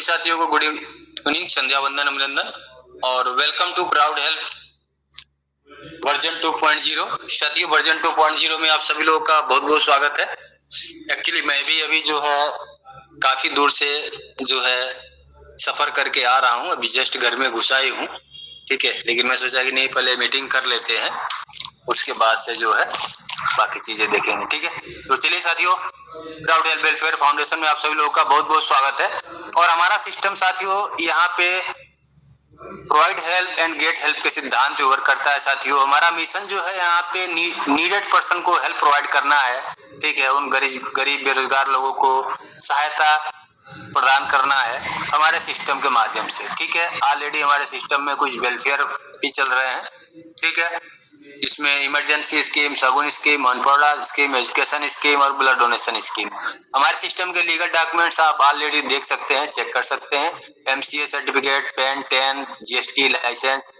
साथियों को good evening, संध्या वंदन अभिनंदन और welcome to crowd help version 2.0। साथियों वर्जन 2.0 में आप सभी लोगों का बहुत बहुत स्वागत है। एक्चुअली मैं भी अभी जो है काफी दूर से जो है सफर करके आ रहा हूँ, अभी जस्ट घर में घुसा ही हूँ, ठीक है। लेकिन मैं सोचा कि नहीं, पहले मीटिंग कर लेते हैं, उसके बाद से जो है बाकी चीजें देखेंगे, ठीक है। तो चलिए साथियों, क्राउड हेल्प वेलफेयर फाउंडेशन में आप सभी लोगों का बहुत बहुत स्वागत है। और हमारा सिस्टम साथियों यहाँ पे provide help and get help के सिद्धांत पे वर्क करता है। साथियों हमारा मिशन जो है यहाँ पे नीडेड पर्सन को हेल्प प्रोवाइड करना है, ठीक है। उन गरीब बेरोजगार लोगों को सहायता प्रदान करना है हमारे सिस्टम के माध्यम से, ठीक है। ऑलरेडी हमारे सिस्टम में कुछ वेलफेयर भी चल रहे हैं, ठीक है। इसमें इमरजेंसी स्कीम, शगुन स्कीम, अनपढ़ स्कीम, एजुकेशन स्कीम और ब्लड डोनेशन स्कीम। हमारे सिस्टम के लीगल डॉक्यूमेंट्स आप ऑलरेडी देख सकते हैं, चेक कर सकते हैं। MCA certificate, PAN, TAN, GST licence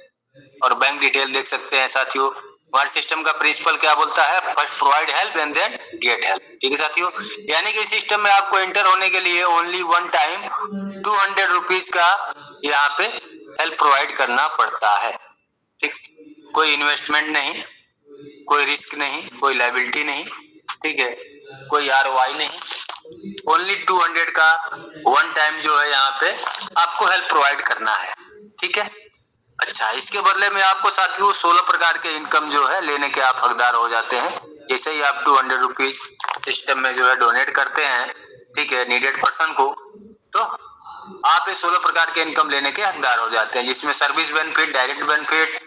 और बैंक डिटेल देख सकते हैं। साथियों हमारे सिस्टम का प्रिंसिपल क्या बोलता है? First provide help and then get help, ठीक है साथियों। यानी कि सिस्टम में आपको एंटर होने के लिए ओनली वन टाइम 200 रुपीज का यहाँ पे हेल्प प्रोवाइड करना पड़ता है, ठीक। कोई इन्वेस्टमेंट नहीं, कोई रिस्क नहीं, कोई लायबिलिटी नहीं, ठीक है, कोई आरओआई नहीं, ओनली 200 का वन टाइम जो है यहाँ पे आपको हेल्प प्रोवाइड करना है, ठीक है। अच्छा, इसके बदले में आपको साथियों 16 प्रकार के इनकम जो है लेने के आप हकदार हो जाते हैं। जैसे ही आप 200 रुपीज सिस्टम में जो है डोनेट करते हैं, ठीक है, नीडेड पर्सन को, तो आप ये 16 प्रकार के इनकम लेने के हकदार हो जाते हैं, जिसमें service benefit, direct benefit,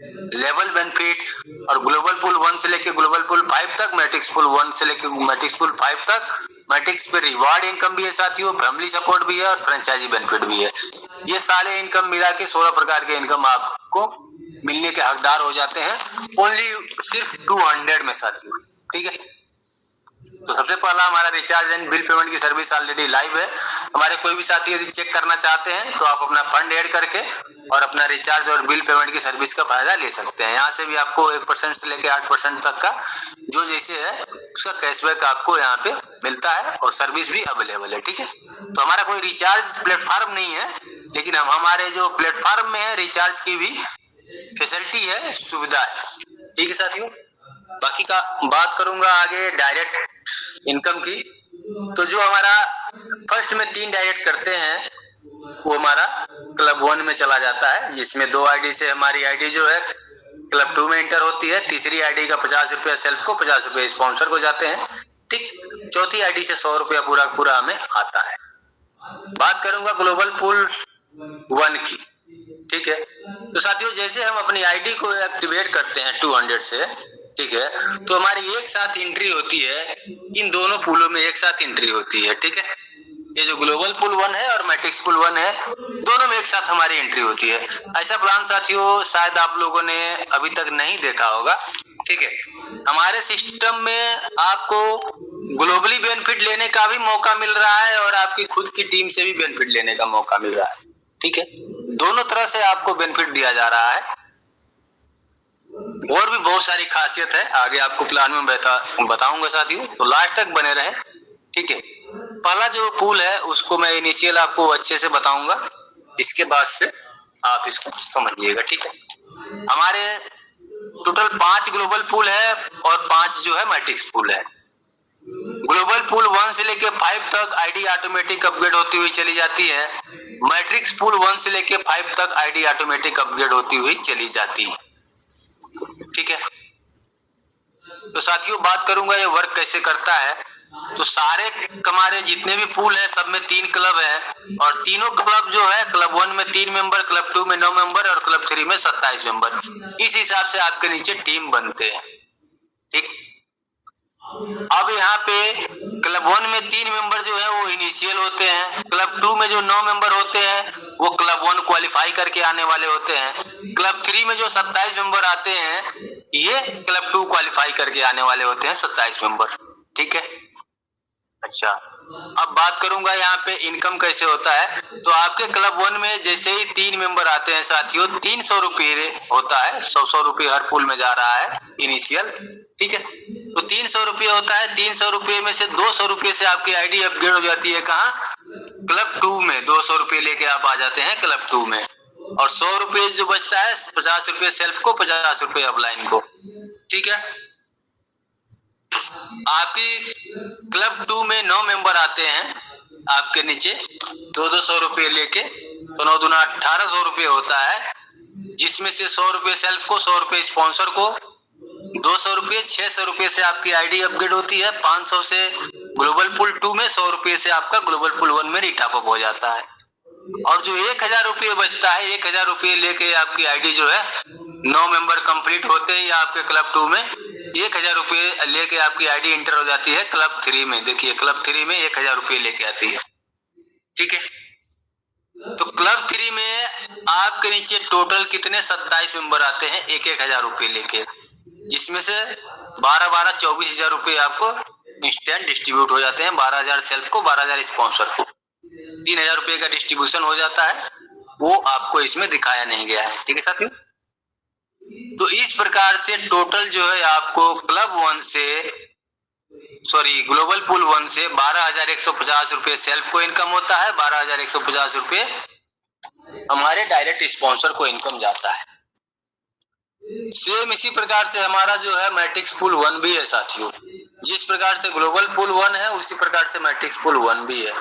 level benefit और ग्लोबल पूल 1 से लेके ग्लोबल पूल 5 तक, मैट्रिक्स पूल 1 से लेके मैट्रिक्स पूल 5 तक, मैट्रिक्स पे रिवार्ड इनकम भी है साथियों, फैमिली सपोर्ट भी है और फ्रेंचाइजी बेनिफिट भी है। ये सारे इनकम मिला के 16 प्रकार के इनकम आपको मिलने के हकदार हो जाते हैं ओनली सिर्फ 200 में साथियों, ठीक है। तो सबसे पहला हमारा रिचार्ज एंड बिल पेमेंट की सर्विस ऑलरेडी लाइव है। हमारे कोई भी साथी यदि चेक करना चाहते हैं तो आप अपना फंड ऐड करके और अपना रिचार्ज और बिल पेमेंट की सर्विस का फायदा ले सकते हैं। यहाँ से भी आपको 1% से लेकर 8% तक का जो जैसे है उसका कैशबैक आपको यहाँ पे मिलता है और सर्विस भी अवेलेबल है, ठीक है। तो हमारा कोई रिचार्ज प्लेटफॉर्म नहीं है, लेकिन हम हमारे जो प्लेटफॉर्म में है रिचार्ज की भी फैसिलिटी है, सुविधा है, ठीक है साथियों। बाकी का बात करूंगा आगे डायरेक्ट इनकम की। तो जो हमारा फर्स्ट में 3 डायरेक्ट करते हैं वो हमारा क्लब 1 में चला जाता है, जिसमें 2 आईडी से हमारी आईडी जो है क्लब 2 में एंटर होती है। तीसरी आईडी का 50 रुपया सेल्फ को, 50 रुपये स्पॉन्सर को जाते हैं, ठीक। चौथी आईडी से 100 रुपया पूरा हमें आता है। बात करूंगा ग्लोबल पूल 1 की, ठीक है। तो साथियों जैसे हम अपनी आईडी को एक्टिवेट करते हैं 200 से, ठीक है, तो हमारी एक साथ एंट्री होती है, इन दोनों पूलों में एक साथ एंट्री होती है, ठीक है। ये जो ग्लोबल पूल 1 है और मैट्रिक्स पूल 1 है, दोनों में एक साथ हमारी एंट्री होती है। ऐसा प्लान साथियों शायद आप लोगों ने अभी तक नहीं देखा होगा, ठीक है। हमारे सिस्टम में आपको ग्लोबली बेनिफिट लेने का भी मौका मिल रहा है और आपकी खुद की टीम से भी बेनिफिट लेने का मौका मिल रहा है, ठीक है। दोनों तरह से आपको बेनिफिट दिया जा रहा है। और भी बहुत सारी खासियत है, आगे आपको प्लान में बताऊंगा साथियों, तो लास्ट तक बने रहें, ठीक है। पहला जो पूल है उसको मैं इनिशियल आपको अच्छे से बताऊंगा, इसके बाद से आप इसको समझिएगा, ठीक है। हमारे टोटल 5 ग्लोबल पूल है और 5 जो है मैट्रिक्स पूल है। ग्लोबल पूल 1 से लेके 5 तक आईडी ऑटोमेटिक अपग्रेड होती हुई चली जाती है। मैट्रिक्स पूल 1 से लेके 5 तक आईडी ऑटोमेटिक अपग्रेड होती हुई चली जाती है, ठीक है। तो साथियों बात करूंगा ये वर्क कैसे करता है। तो सारे हमारे जितने भी पूल है सब में 3 क्लब है और तीनों क्लब जो है क्लब 1 में 3 मेंबर, क्लब 2 में 9 मेंबर और क्लब 3 में 27 मेंबर, इस हिसाब से आपके नीचे टीम बनते हैं, ठीक। अब यहाँ पे क्लब 1 में 3 मेंबर जो है वो इनिशियल होते हैं, क्लब 2 में जो 9 मेंबर होते हैं वो क्लब 1 क्वालिफाई करके आने वाले होते हैं, क्लब 3 में जो 27 मेंबर आते हैं ये क्लब 2 क्वालिफाई करके आने वाले होते हैं 27 मेंबर, ठीक है। अच्छा, अब बात करूंगा यहाँ पे इनकम कैसे होता है। तो आपके क्लब 1 में जैसे ही 3 मेंबर आते हैं साथियों, 300 रुपये होता है, 100 रुपये हर पूल में जा रहा है इनिशियल, ठीक है। तो 300 रुपये होता है, 300 रुपये में से 200 रुपये से आपकी आईडी अपग्रेड हो जाती है कहाँ? क्लब 2 में 200 रुपये लेके आप आ जाते हैं क्लब 2 में, और 100 रुपये जो बचता है 50 रुपये सेल्फ को, 50 रुपये अपलाइन को। ठीक है, आपकी क्लब 2 में 9 मेंबर आते हैं आपके नीचे 200 रुपये लेके, तो 9 दूना 1800 रुपये होता है, जिसमें से 100 रुपये सेल्फ को, 100 रुपये स्पॉन्सर को, 200 रुपये 600 रुपये से आपकी आईडी अपग्रेड होती है, 500 से ग्लोबल पूल 2 में, 100 रुपये से आपका ग्लोबल पूल 1 में रिटॉप हो जाता है। और जो 1000 रुपये बचता है, 1000 रुपये लेके आपकी आईडी जो है 9 मेंबर कंप्लीट होते ही आपके क्लब 2 में 1000 रुपये लेके आपकी आईडी इंटर हो जाती है क्लब 3 में। देखिए क्लब 3 में 1000 रुपये लेके आती है। ठीक है, तो क्लब 3 में आपके नीचे टोटल कितने 27 मेंबर आते हैं 1000 रुपये लेके, जिसमें से 12 24,000 रुपये आपको इंस्टेंट डिस्ट्रीब्यूट हो जाते हैं, 12,000 सेल्फ को, 12,000 स्पॉन्सर को, 3,000 रुपये का डिस्ट्रीब्यूशन हो जाता है, वो आपको इसमें दिखाया नहीं गया है। ठीक है साथियों, तो इस प्रकार से टोटल जो है आपको क्लब 1 से ग्लोबल पूल 1 से 12,150 रुपये सेल्फ को इनकम होता है, 12,150 रुपये हमारे डायरेक्ट स्पॉन्सर को इनकम जाता है। सेम इसी प्रकार से हमारा जो है मैट्रिक्स पूल 1 भी है साथियों, जिस प्रकार से ग्लोबल पूल 1 है उसी प्रकार से मैट्रिक्स पूल 1 भी है।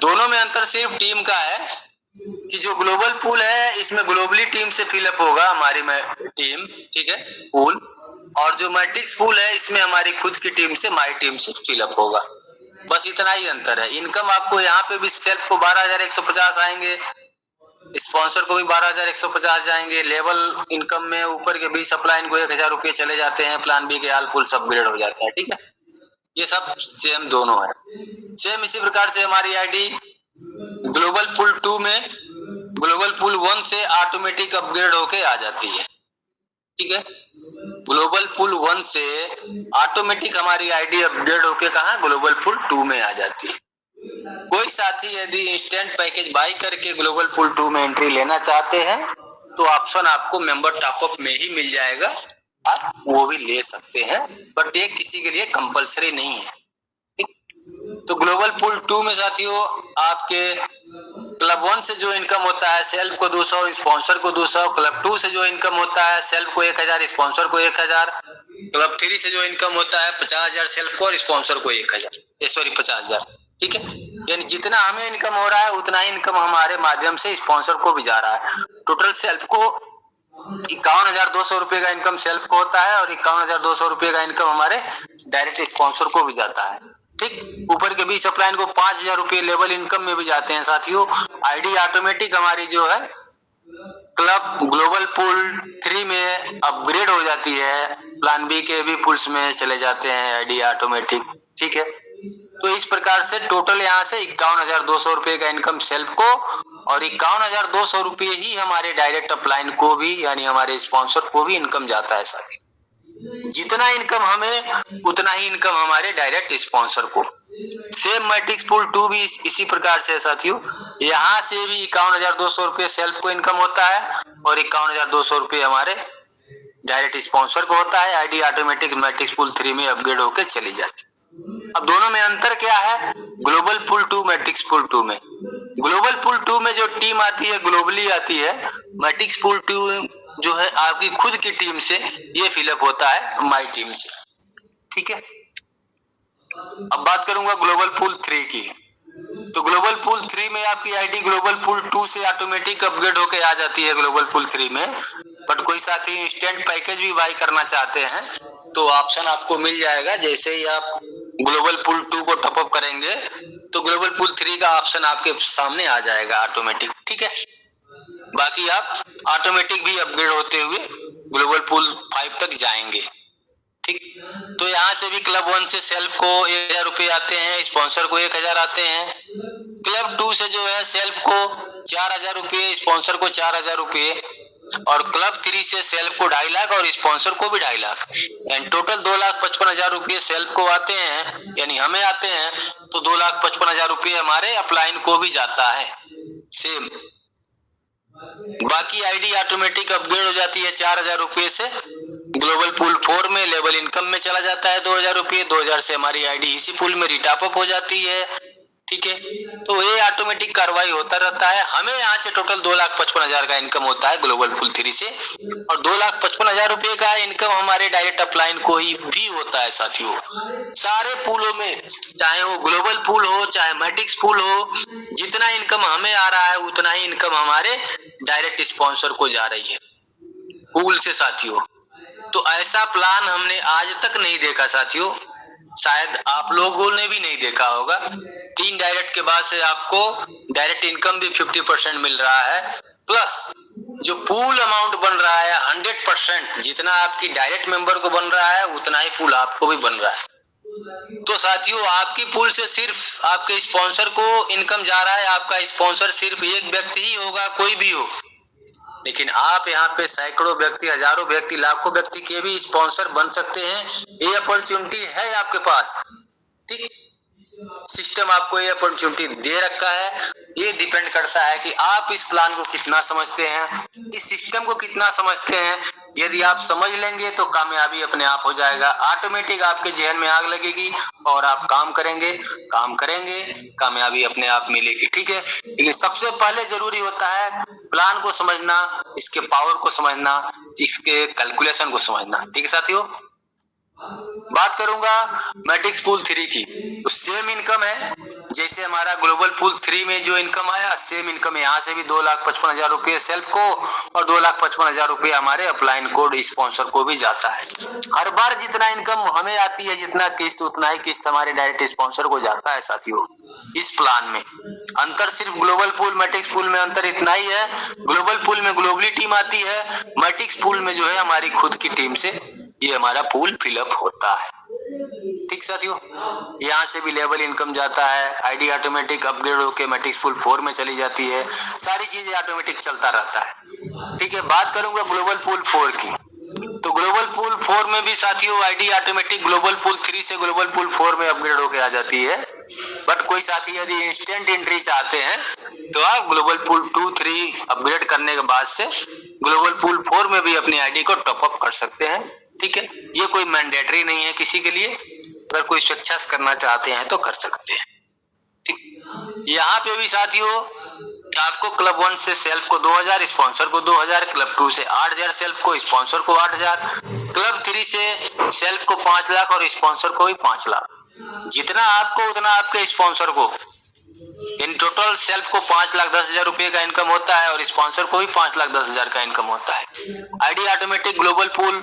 दोनों में अंतर सिर्फ टीम का है कि जो ग्लोबल पूल है इसमें ग्लोबली टीम से फिलअप होगा हमारी टीम, ठीक है, पूल, और जो मैट्रिक्स पूल है इसमें हमारी खुद की टीम से, माई टीम से फिलअप होगा। बस इतना ही अंतर है। इनकम आपको यहाँ पे भी सेल्फ को 12,150 आएंगे, स्पॉन्सर को भी 12,150 जाएंगे, लेवल इनकम में ऊपर के 20 अपलाइन को 1000 रुपये चले जाते हैं, प्लान बी के ऑल पूल अपग्रेड हो जाते हैं। ठीक है, ये सब सेम दोनों है। सेम इसी प्रकार से हमारी आईडी ग्लोबल पूल 2 में ग्लोबल पूल 1 से ऑटोमेटिक अपग्रेड होके आ जाती है। ठीक है, ग्लोबल पूल 1 से ऑटोमेटिक हमारी आईडी अपग्रेड होके कहाँ ग्लोबल पूल 2 में आ जाती है। कोई साथी यदि इंस्टेंट पैकेज बाई करके ग्लोबल पूल 2 में एंट्री लेना चाहते हैं तो ऑप्शन आपको मेंबर टॉपअप में ही मिल जाएगा, आप वो भी ले सकते हैं, बट ये किसी के लिए कंपलसरी नहीं है। तो ग्लोबल पूल 2 में साथियों आपके क्लब 1 से जो इनकम होता है सेल्फ को 200, स्पॉन्सर को 200, क्लब 2 से जो इनकम होता है सेल्फ को 1000, स्पॉन्सर को 1000, क्लब 3 से जो इनकम होता है 50,000 सेल्फ को और स्पॉन्सर को 50,000। ठीक है, यानी जितना हमें इनकम हो रहा है उतना ही इनकम हमारे माध्यम से स्पॉन्सर को भी जा रहा है। टोटल सेल्फ को 51,200 रुपये का इनकम सेल्फ को होता है और 51,200 रुपये का इनकम हमारे डायरेक्ट स्पॉन्सर को भी जाता है। ठीक, ऊपर के 20 अपलाइन को 5,000 रुपये लेवल इनकम में भी जाते हैं साथियों। आईडी ऑटोमेटिक हमारी जो है क्लब ग्लोबल पूल 3 में अपग्रेड हो जाती है, प्लान बी के भी पूल्स में चले जाते हैं आईडी ऑटोमेटिक। ठीक है, तो इस प्रकार से टोटल यहाँ से 51,200 रुपये का इनकम सेल्फ को और 51,200 रुपये ही हमारे डायरेक्ट अपलाइन को भी यानी हमारे स्पॉन्सर को भी इनकम जाता है साथी। जितना इनकम हमें उतना ही इनकम हमारे डायरेक्ट स्पॉन्सर को। सेम मैट्रिक्स पूल 2 भी इसी प्रकार से साथियों, यहाँ से भी 51,200 रुपये सेल्फ को इनकम होता है और 51,200 रुपये हमारे डायरेक्ट स्पॉन्सर को होता है। आईडी ऑटोमेटिक मैट्रिक्स पूल 3 में अपग्रेड होकर चली जाती है। अब दोनों में अंतर क्या है? ग्लोबल पूल 2 मैट्रिक्स पूल 2 में, ग्लोबल पूल 2 में जो टीम आती है ग्लोबली आती है, मैट्रिक्स पूल 2 जो है आपकी खुद की टीम से ये फिलअप होता है माई टीम से। ठीक है, अब बात करूंगा ग्लोबल पूल 3 की। तो ग्लोबल पूल 3 में आपकी आईडी ग्लोबल पूल 2 से ऑटोमेटिक अपग्रेड होकर आ जाती है ग्लोबल पूल 3 में, बट कोई साथी इंस्टेंट पैकेज भी बाई करना चाहते हैं तो ऑप्शन आपको मिल जाएगा। जैसे ही आप ग्लोबल पूल 2 को टॉपअप करेंगे तो ग्लोबल पूल 3 का ऑप्शन आपके सामने आ जाएगा ऑटोमेटिक। ठीक है, बाकी आप ऑटोमेटिक भी अपग्रेड होते हुए ग्लोबल पूल 5 तक जाएंगे। ठीक, तो यहाँ से भी क्लब 1 से सेल्फ को 1000 रुपये आते हैं, स्पॉन्सर को 1000 आते हैं। क्लब 2 से जो है सेल्फ को 4,000 रुपये, स्पॉन्सर को 4,000 रुपये और क्लब 3 से सेल्फ को 2.5 लाख और स्पॉन्सर को भी 2.5 लाख, एंड टोटल 2,55,000 रुपये सेल्फ को आते हैं यानी हमें आते हैं, तो 2,55,000 रुपये हमारे अपलाइन को भी जाता है सेम। बाकी आईडी ऑटोमेटिक अपग्रेड हो जाती है 4,000 रुपये से ग्लोबल पूल 4 में लेवल इनकम में चला जाता है 2,000 रुपये। 2,000 से हमारी आईडी इसी पूल में रिटॉपअप हो जाती है। ठीक है। तो ये ऑटोमेटिक कार्रवाई होता रहता है। हमें यहाँ से टोटल 2,55,000 का इनकम होता है ग्लोबल पूल 3 से, और 2,55,000 रुपए का इनकम हमारे डायरेक्ट अपलाइन को ही भी होता है साथियों। सारे पूलों में, चाहे वो ग्लोबल पूल हो चाहे मैट्रिक्स पूल हो, जितना इनकम हमें आ रहा है उतना ही इनकम हमारे डायरेक्ट स्पॉन्सर को जा रही है पूल से साथियों। तो ऐसा प्लान हमने आज तक नहीं देखा साथियों, शायद आप लोगों ने भी नहीं देखा होगा। 3 डायरेक्ट के बाद से आपको डायरेक्ट इनकम भी 50% मिल रहा है, प्लस जो पूल अमाउंट बन रहा है 100%, जितना आपकी डायरेक्ट मेंबर को बन रहा है उतना ही पूल आपको भी बन रहा है। तो साथियों, आपकी पूल से सिर्फ आपके स्पॉन्सर को इनकम जा रहा है। आपका स्पॉन्सर सिर्फ एक व्यक्ति ही होगा, कोई भी हो, लेकिन आप यहाँ पे सैकड़ों व्यक्ति, हजारों व्यक्ति, लाखों व्यक्ति के भी स्पॉन्सर बन सकते हैं। ये अपॉर्चुनिटी है आपके पास, ठीक। सिस्टम आपको ये अपॉर्चुनिटी दे रखा है। ये डिपेंड करता है कि आप इस प्लान को कितना समझते हैं, इस सिस्टम को कितना समझते हैं। यदि आप समझ लेंगे तो कामयाबी अपने आप हो जाएगा। ऑटोमेटिक आपके जहन में आग लगेगी और आप काम करेंगे, कामयाबी अपने आप मिलेगी, ठीक है। लेकिन सबसे पहले जरूरी होता है प्लान को समझना, इसके पावर को समझना, इसके कैलकुलेशन को समझना, ठीक है साथियों। बात करूंगा मैट्रिक्स पूल 3 की, तो सेम इनकम है जैसे हमारा ग्लोबल पूल 3 में जो इनकम आया, सेम इनकम यहाँ से भी 2,55,000 रुपये सेल्फ को और 2,55,000 रुपये हमारे अपलाइन कोड स्पॉन्सर को भी जाता है। हर बार जितना इनकम हमें आती है, जितना किस्त, उतना ही किस्त हमारे डायरेक्ट स्पॉन्सर को जाता है साथियों। इस प्लान में अंतर सिर्फ ग्लोबल पूल मैट्रिक्स पूल में अंतर इतना ही है, ग्लोबल पूल में ग्लोबली टीम आती है, मैट्रिक्स पूल में जो है हमारी खुद की टीम से ये हमारा पूल फिलअप होता है, ठीक साथियों। यहाँ से भी लेवल इनकम जाता है, आईडी ऑटोमेटिक अपग्रेड होके मैट्रिक्स पूल 4 में चली जाती है, सारी चीजें ऑटोमेटिक चलता रहता है, ठीक है। बात करूंगा ग्लोबल पूल 4 की, तो ग्लोबल पूल 4 में भी साथियों आईडी ऑटोमेटिक ग्लोबल पूल 3 से ग्लोबल पूल 4 में अपग्रेड होके आ जाती है। बट कोई साथी यदि इंस्टेंट एंट्री चाहते हैं तो आप ग्लोबल पूल 2-3 अपग्रेड करने के बाद से ग्लोबल पूल 4 में भी अपनी आईडी को टॉपअप कर सकते हैं, ठीक है। ये कोई मैंडेटरी नहीं है किसी के लिए, अगर कोई स्वेच्छा से करना चाहते हैं तो कर सकते हैं, ठीक। यहाँ पे भी साथियों आपको क्लब 1 से सेल्फ को 2,000, स्पॉन्सर को 2,000, क्लब 2 से 8,000 सेल्फ को, स्पॉन्सर को 8,000, क्लब 3 से सेल्फ को 5 लाख और स्पॉन्सर को भी 5 लाख। जितना आपको उतना आपके स्पॉन्सर को, इन टोटल सेल्फ को 5,10,000 रुपए का इनकम होता है और स्पॉन्सर को भी 5,10,000 का इनकम होता है। आईडी ऑटोमेटिक ग्लोबल पूल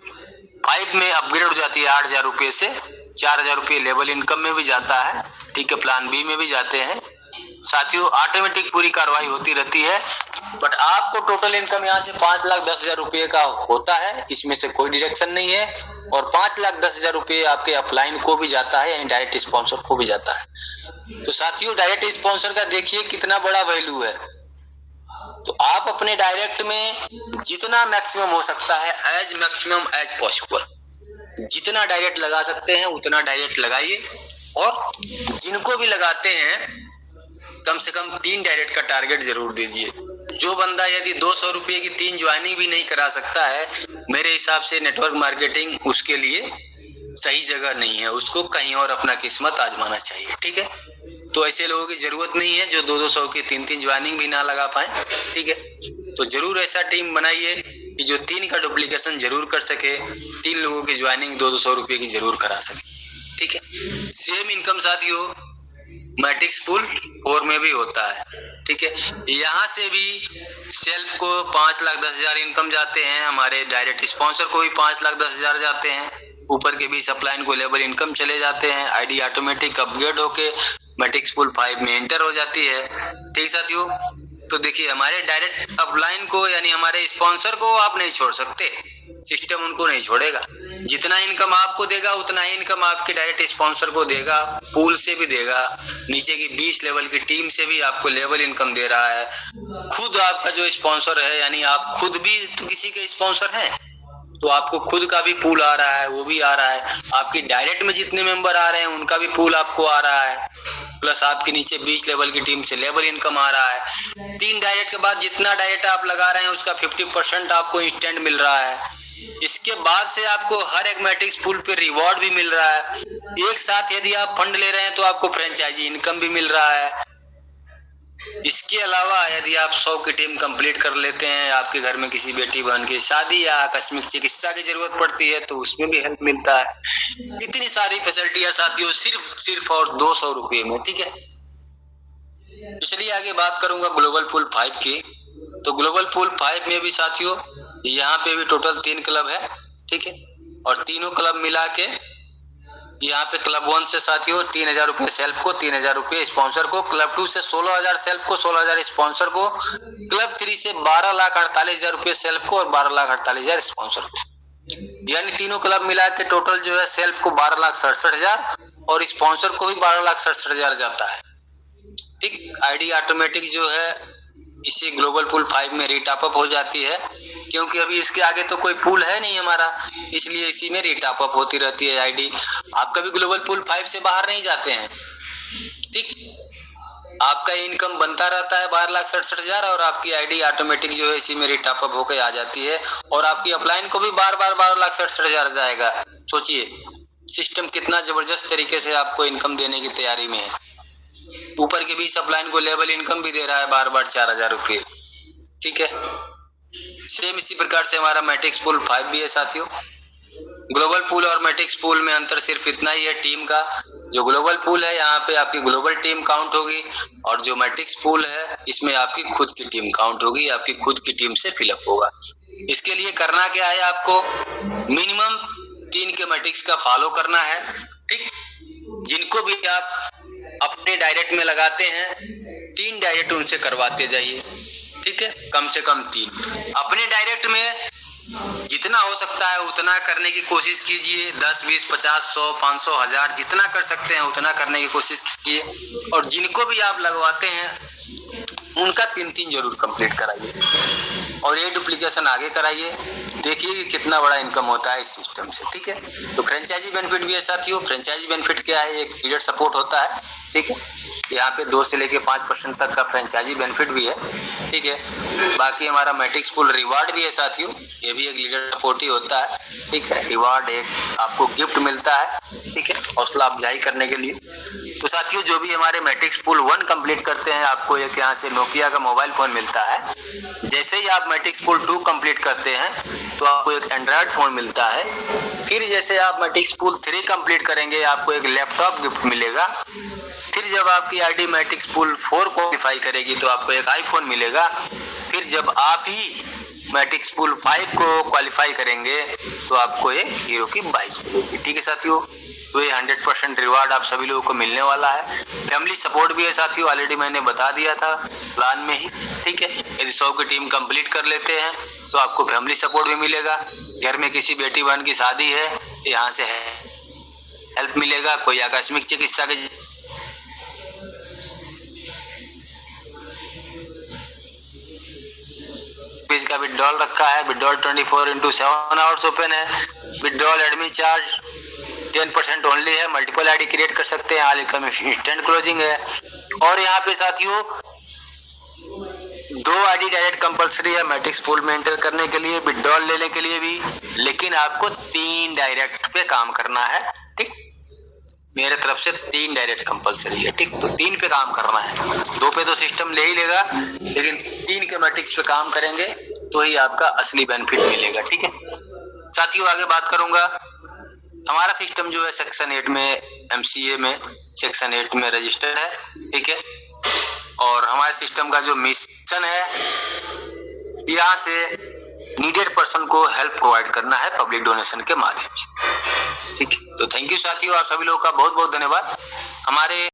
5 में अपग्रेड हो जाती है 8,000 रुपए से, 4,000 रुपए लेवल इनकम में भी जाता है, ठीक है। प्लान बी में भी जाते हैं साथियों। ऑटोमेटिक पूरी कार्रवाई होती रहती है, बट आपको टोटल इनकम यहाँ से 5,10,000 रुपए का होता है, इसमें से कोई डिडक्शन नहीं है, और 5,10,000 रुपए आपके अपलाइन को भी जाता है, यानी डायरेक्ट स्पॉन्सर को भी जाता है। तो साथियों डायरेक्ट स्पॉन्सर का देखिए कितना बड़ा वैल्यू है। तो आप अपने डायरेक्ट में जितना मैक्सिमम हो सकता है, एज मैक्सिमम एज पॉसिबल, जितना डायरेक्ट लगा सकते हैं उतना डायरेक्ट लगाइए, और जिनको भी लगाते हैं कम से कम 3 डायरेक्ट का टारगेट जरूर दीजिए। जो बंदा यदि 200 रुपये की 3 ज्वाइनिंग भी नहीं करा सकता है, मेरे हिसाब से नेटवर्क मार्केटिंग उसके लिए सही जगह नहीं है, उसको कहीं और अपना किस्मत आजमाना चाहिए, ठीक है। तो ऐसे लोगों की जरूरत नहीं है जो 200 की 3 ज्वाइनिंग भी ना लगा पाए, ठीक है। तो जरूर ऐसा टीम बनाइए कि जो 3 का डुप्लीकेशन जरूर कर सके, 3 लोगों की ज्वाइनिंग 200 रुपये की जरूर करा सके, ठीक है। सेम इनकम साथियों मैट्रिक्स पूल 4 में भी होता है, ठीक है। यहाँ से भी सेल्फ को 5,10,000 इनकम जाते हैं, हमारे डायरेक्ट स्पॉन्सर को भी 5,10,000 जाते हैं, ऊपर के भी सप्लाइन को लेवल इनकम चले जाते हैं। आईडी ऑटोमेटिक अपग्रेड होके मैट्रिक्स पूल 5 में एंटर हो जाती है, ठीक साथियों। तो देखिए हमारे डायरेक्ट अपलाइन को यानी हमारे स्पॉन्सर को आप नहीं छोड़ सकते, सिस्टम उनको नहीं छोड़ेगा। जितना इनकम आपको देगा उतना ही इनकम आपके डायरेक्ट स्पॉन्सर को देगा, पूल से भी देगा, नीचे की 20 लेवल की टीम से भी आपको लेवल इनकम दे रहा है। खुद आपका जो स्पॉन्सर है, यानी आप खुद भी तो किसी के स्पॉन्सर हैं, तो आपको खुद का भी पूल आ रहा है, वो भी आ रहा है। आपकी डायरेक्ट में जितने मेंबर आ रहे हैं उनका भी पूल आपको आ रहा है, प्लस आपके नीचे 20 लेवल की टीम से लेवल इनकम आ रहा है। 3 डायरेक्ट के बाद जितना डायरेक्ट आप लगा रहे हैं उसका 50% आपको इंस्टेंट मिल रहा है, इसके बाद से आपको हर एक मैट्रिक्स पूल पे रिवॉर्ड भी मिल रहा है। एक साथ यदि आप फंड ले रहे हैं तो आपको फ्रेंचाइजी इनकम भी मिल रहा है। इसके अलावा यदि आप 100 की टीम कंप्लीट कर लेते हैं, आपके घर में किसी बेटी बहन की शादी या आकस्मिक चिकित्सा की जरूरत पड़ती है तो उसमें भी हेल्प मिलता है। इतनी सारी फैसिलिटियां साथियों सिर्फ और 200 रुपये में। ठीक है, तो चलिए आगे बात करूंगा ग्लोबल पूल 5 की। तो ग्लोबल पूल 5 में भी साथियों यहाँ पे भी टोटल 3 क्लब है। ठीक है, और तीनों क्लब मिला के यहाँ पे क्लब 1 से साथियों 3000 रुपये सेल्फ को, 3000 रुपये स्पॉन्सर को, क्लब 2 से 16000 सेल्फ को, 16000 स्पॉन्सर को, क्लब 3 से 12,48,000 रुपये सेल्फ को और 12,48,000 स्पॉन्सर को। यानी तीनों क्लब मिला के टोटल जो है सेल्फ को 12,67,000 और स्पॉन्सर को भी 12,67,000 जाता है। ठीक, आईडी ऑटोमेटिक जो है इसी ग्लोबल पूल 5 में रीटॉप अप हो जाती है, क्योंकि अभी इसके आगे तो कोई पूल है नहीं हमारा, इसलिए इसी में रीटॉप अप होती रहती है आईडी। आप कभी ग्लोबल पूल 5 से बाहर नहीं जाते हैं। ठीक, आपका इनकम बनता रहता है 12,67,000 और आपकी आईडी ऑटोमेटिक जो है इसी में रीटॉप अप होकर आ जाती है और आपकी अपलाइन को भी बार 12,67,000 जाएगा। सोचिए सिस्टम कितना जबरदस्त तरीके से आपको इनकम देने की तैयारी में है। ऊपर के बीच अपलाइन को लेवल इनकम भी दे रहा है बार 4,000 रुपये। ठीक है, सेम इसी प्रकार से हमारा मैट्रिक्स पूल 5 भी है साथियों। ग्लोबल पूल और मैट्रिक्स पूल में अंतर सिर्फ इतना ही है टीम का। जो ग्लोबल पूल है यहाँ पे आपकी ग्लोबल टीम काउंट होगी और जो मैट्रिक्स पूल है इसमें आपकी खुद की टीम काउंट होगी, आपकी खुद की टीम से फिलअप होगा। इसके लिए करना क्या है, आपको मिनिमम 3 के मैट्रिक्स का फॉलो करना है। ठीक, जिनको भी आप अपने डायरेक्ट में लगाते हैं 3 डायरेक्ट उनसे करवाते जाइए। ठीक है, कम से कम 3 अपने डायरेक्ट में जितना हो सकता है उतना करने की कोशिश कीजिए। 10, 20, 50, 100, 500, 1000 जितना कर सकते हैं उतना करने की कोशिश कीजिए और जिनको भी आप लगवाते हैं उनका 3 जरूर कंप्लीट कराइए और ये डुप्लीकेशन आगे कराइए। देखिए कि कितना बड़ा इनकम होता है इस सिस्टम से। ठीक है, तो फ्रेंचाइजी बेनिफिट भी है साथियों। फ्रेंचाइजी बेनिफिट क्या है, एक पीरियड सपोर्ट होता है। ठीक है, यहाँ पे 2 से लेके 5% तक का फ्रेंचाइजी बेनिफिट भी है। ठीक है, बाकी हमारा मैट्रिक्स पूल रिवार्ड भी है साथियों, ये भी एक लीडर सपोर्ट ही होता है। ठीक है, रिवार्ड एक आपको गिफ्ट मिलता है। ठीक है, हौसला अफजाई करने के लिए। तो साथियों जो भी हमारे मैट्रिक्स पूल 1 कंप्लीट करते हैं आपको एक यहाँ से नोकिया का मोबाइल फोन मिलता है। जैसे ही आप मैट्रिक्स पूल 2 कंप्लीट करते हैं तो आपको एक एंड्रॉयड फोन मिलता है। फिर जैसे आप मैट्रिक्स पूल 3 कंप्लीट करेंगे आपको एक लैपटॉप गिफ्ट मिलेगा। फिर जब आपकी आईडी मैट्रिक्स पूल 4 क्वालिफाई करेगी तो आपको एक आईफोन मिलेगा। फिर जब आप ही मैट्रिक्स पूल 5 को क्वालिफाई करेंगे तो आपको एक हीरो की बाइक मिलेगी। ठीक है साथियों, तो ये 100% रिवार्ड आप सभी लोगों को मिलने वाला है। फैमिली सपोर्ट भी है साथियों, ऑलरेडी मैंने बता दिया था प्लान में ही। ठीक है, यदि 100 की टीम कंप्लीट कर लेते हैं तो आपको फैमिली सपोर्ट भी मिलेगा। घर में किसी बेटी बहन की शादी है यहाँ से हेल्प मिलेगा। कोई आकस्मिक चिकित्सा के का विड्रॉल रखा है। विड्रॉल 24/7 आवर्स ओपन है। विड्रॉल एडमिन चार्ज 10% ओनली है। मल्टीपल आईडी क्रिएट कर सकते हैं। ऑल इनकम इंस्टेंट क्लोजिंग है। और यहाँ पे साथियों 2 आईडी डायरेक्ट कंपलसरी है मैट्रिक्स पूल में एंटर करने के लिए, विड्रॉल लेने के लिए भी, लेकिन आपको 3 डायरेक्ट पे काम करना है। ठीक, मेरे तरफ से 3 डायरेक्ट कंपलसरी है। ठीक, तो 3 पे काम करना है। 2 पे तो सिस्टम ले ही लेगा, लेकिन 3 के मैट्रिक्स पे काम करेंगे तो ही आपका असली बेनिफिट मिलेगा। ठीक है साथियों, आगे बात करूंगा। हमारा सिस्टम जो है सेक्शन 8 में MCA में सेक्शन 8 में रजिस्टर्ड है। ठीक है, और हमारे सिस्टम का जो मिशन है यहाँ से नीडेड पर्सन को हेल्प प्रोवाइड करना है पब्लिक डोनेशन के माध्यम से। ठीक है, तो थैंक यू साथियों, आप सभी लोगों का बहुत बहुत धन्यवाद। हमारे